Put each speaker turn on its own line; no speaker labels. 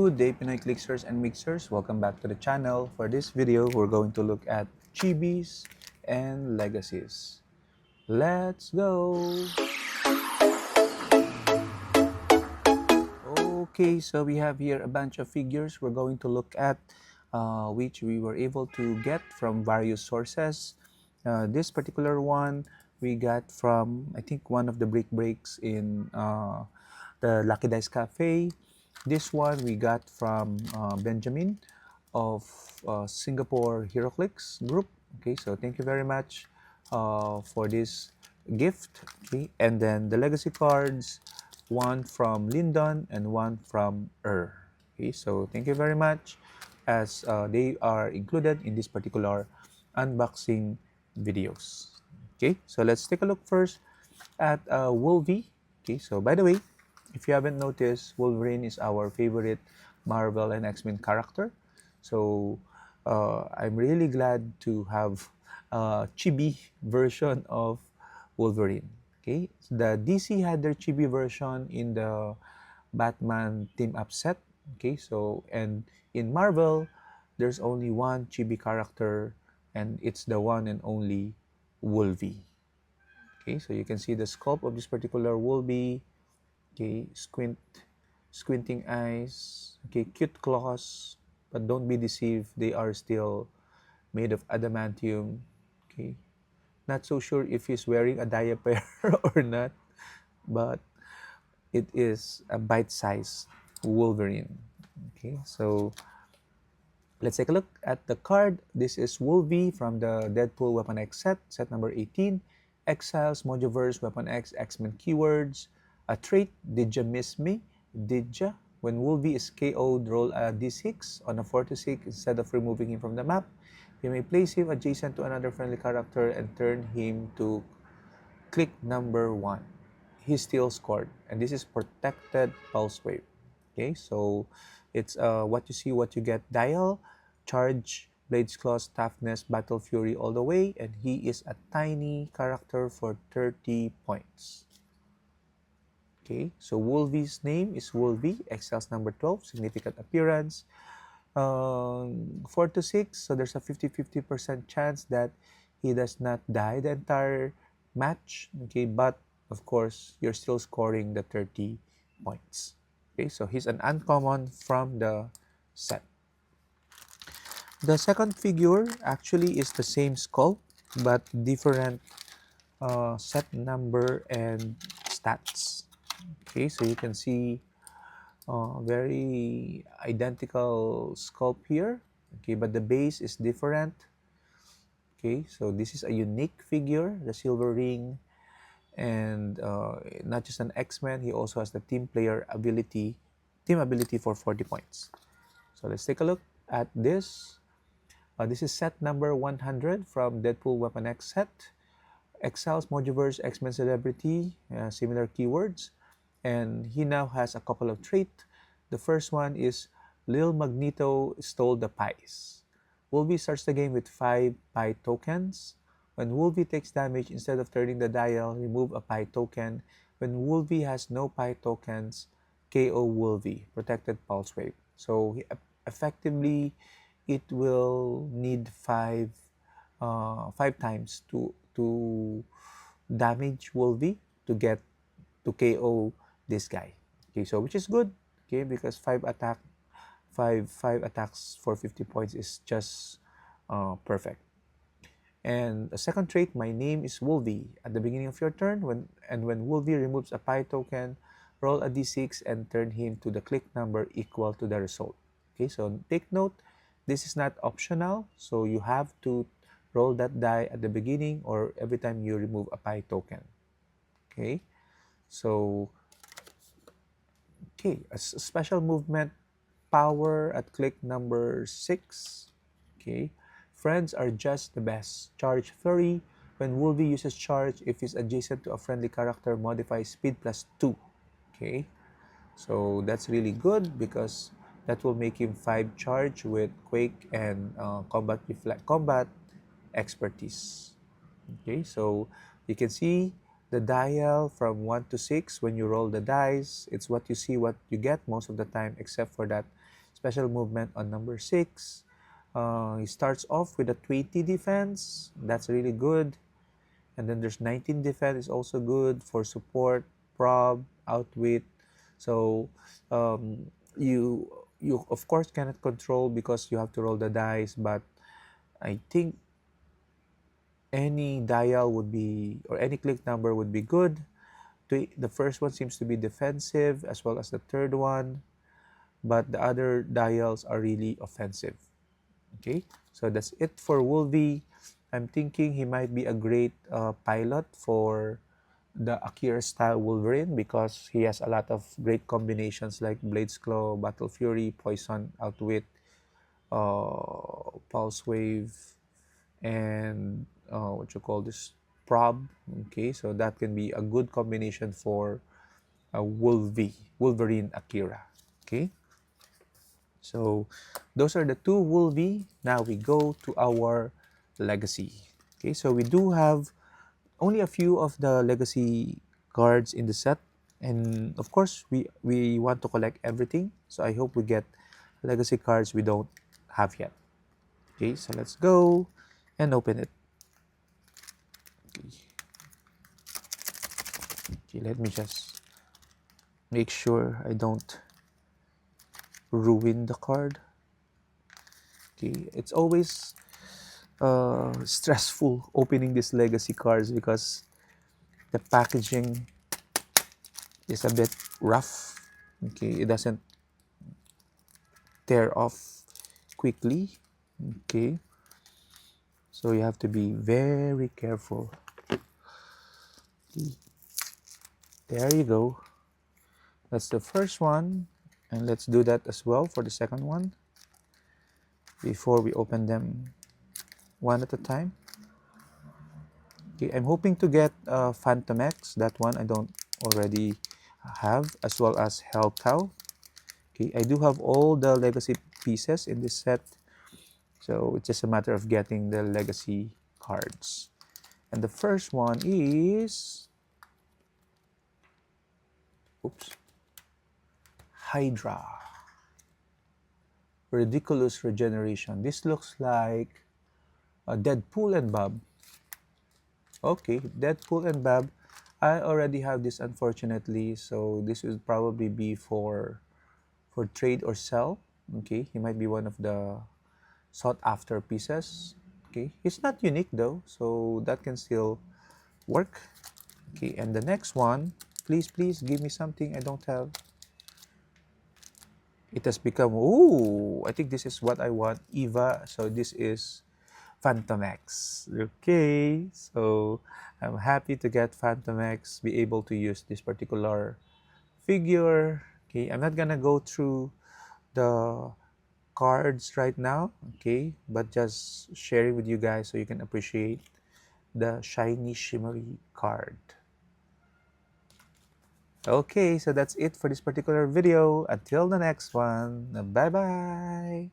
Good day, Pinoy Clicksters and Mixers. Welcome back to the channel. For this video, we're going to look at Chibis and Legacies. Let's go! Okay, so we have here a bunch of figures we're going to look at, which we were able to get from various sources. This particular one we got from, I think, one of the breaks in the Lucky Dice Cafe. This one we got from Benjamin of Singapore Heroclix group. Okay, so thank you very much for this gift. Okay, and then the legacy cards, one from Lyndon and one from Okay, so thank you very much, as they are included in this particular unboxing videos. Okay, so let's take a look first at Wolvie. Okay, so by the way, if you haven't noticed, Wolverine is our favorite Marvel and X-Men character. So I'm really glad to have a chibi version of Wolverine. Okay, the DC had their chibi version in the Batman team up set. Okay, so and in Marvel, there's only one chibi character, and it's the one and only Wolvie. Okay, so you can see the sculpt of this particular Wolvie. Okay, squinting eyes. Okay, cute claws, but don't be deceived, they are still made of adamantium. Okay, not so sure if he's wearing a diaper or not, but it is a bite-sized Wolverine. Okay, so let's take a look at the card. This is Wolvie from the Deadpool Weapon X set number 18. Exiles, Mojoverse, Weapon X, X-Men keywords. A trait, did ya miss me? Did ya? When Wolvie is KO'd, roll a d6 on a 4 to 6 instead of removing him from the map. You may place him adjacent to another friendly character and turn him to click number 1. He still scored, and this is protected pulse wave. Okay, so it's what you see, what you get dial, charge, blades claws, toughness, battle fury all the way, and he is a tiny character for 30 points. Okay, so Wolvie's name is Wolvie, Exiles number 12, significant appearance. 4 to 6, so there's a 50-50% chance that he does not die the entire match. Okay, but of course, you're still scoring the 30 points. Okay, so he's an uncommon from the set. The second figure actually is the same skull, but different set number and stats. Okay, so you can see very identical sculpt here. Okay, but the base is different. Okay, so this is a unique figure, the silver ring, and not just an X-Men, he also has the team ability for 40 points. So let's take a look at this. This is set number 100 from Deadpool Weapon X set. Exiles, Mojoverse, X-Men Celebrity, similar keywords. And he now has a couple of traits. The first one is Lil Magneto stole the pies. Wolvie starts the game with 5 pie tokens. When Wolvie takes damage, instead of turning the dial, remove a pie token. When Wolvie has no pie tokens, KO Wolvie, protected pulse wave. So effectively, it will need 5 times to damage Wolvie to get to KO this guy. Okay, so which is good. Okay, because 5 attacks for 50 points is just perfect. And the second trait, my name is Wolvie. At the beginning of your turn, when Wolvie removes a pie token, roll a d6 and turn him to the click number equal to the result. Okay, so take note, this is not optional, so you have to roll that die at the beginning or every time you remove a pie token. Okay, so okay, a special movement power at click number 6. Okay, friends are just the best. Charge flurry. When Wolvie uses charge, if he's adjacent to a friendly character, modify speed plus 2. Okay, so that's really good because that will make him 5 charge with quake and combat expertise. Okay, so you can see the dial from 1 to 6. When you roll the dice, it's what you see, what you get most of the time, except for that special movement on number 6. He starts off with a 20 defense. That's really good. And then there's 19 defense is also good for support, prob, outwit. So you of course cannot control because you have to roll the dice, but I think any dial would be, or any click number would be good. The first one seems to be defensive as well as the third one, but the other dials are really offensive. Okay, so that's it for Wolvie. I'm thinking he might be a great pilot for the Akira style Wolverine because he has a lot of great combinations like Blade's Claw, Battle Fury, Poison, Outwit, Pulse Wave, and what you call this, Prob. Okay, so that can be a good combination for Wolverine Akira. Okay, so those are the two Wolvie. Now we go to our legacy. Okay, so we do have only a few of the legacy cards in the set, and of course we want to collect everything, so I hope we get legacy cards we don't have yet. Okay, so let's go and open it. Okay, okay, let me just make sure I don't ruin the card. Okay, it's always stressful opening these legacy cards because the packaging is a bit rough. Okay, it doesn't tear off quickly. Okay, so you have to be very careful. Okay. There you go. That's the first one, and let's do that as well for the second one before we open them one at a time. Okay, I'm hoping to get Phantom X. That one I don't already have, as well as Hell Cow. Okay, I do have all the legacy pieces in this set, so it's just a matter of getting the legacy cards. And the first one is, oops, Hydra. Ridiculous Regeneration. This looks like Deadpool and Bob. Okay, Deadpool and Bob. I already have this, unfortunately, so this would probably be for trade or sell. Okay, he might be one of the sought after pieces. Okay, it's not unique though, so that can still work. Okay, and the next one, please give me something I don't have. It has become, ooh, I think this is what I want, Eva. So this is Phantom X. Okay, so I'm happy to get Phantom X, be able to use this particular figure. Okay, I'm not gonna go through the cards right now, okay, but just sharing with you guys so you can appreciate the shiny shimmery card. Okay, so that's it for this particular video. Until the next one, bye bye.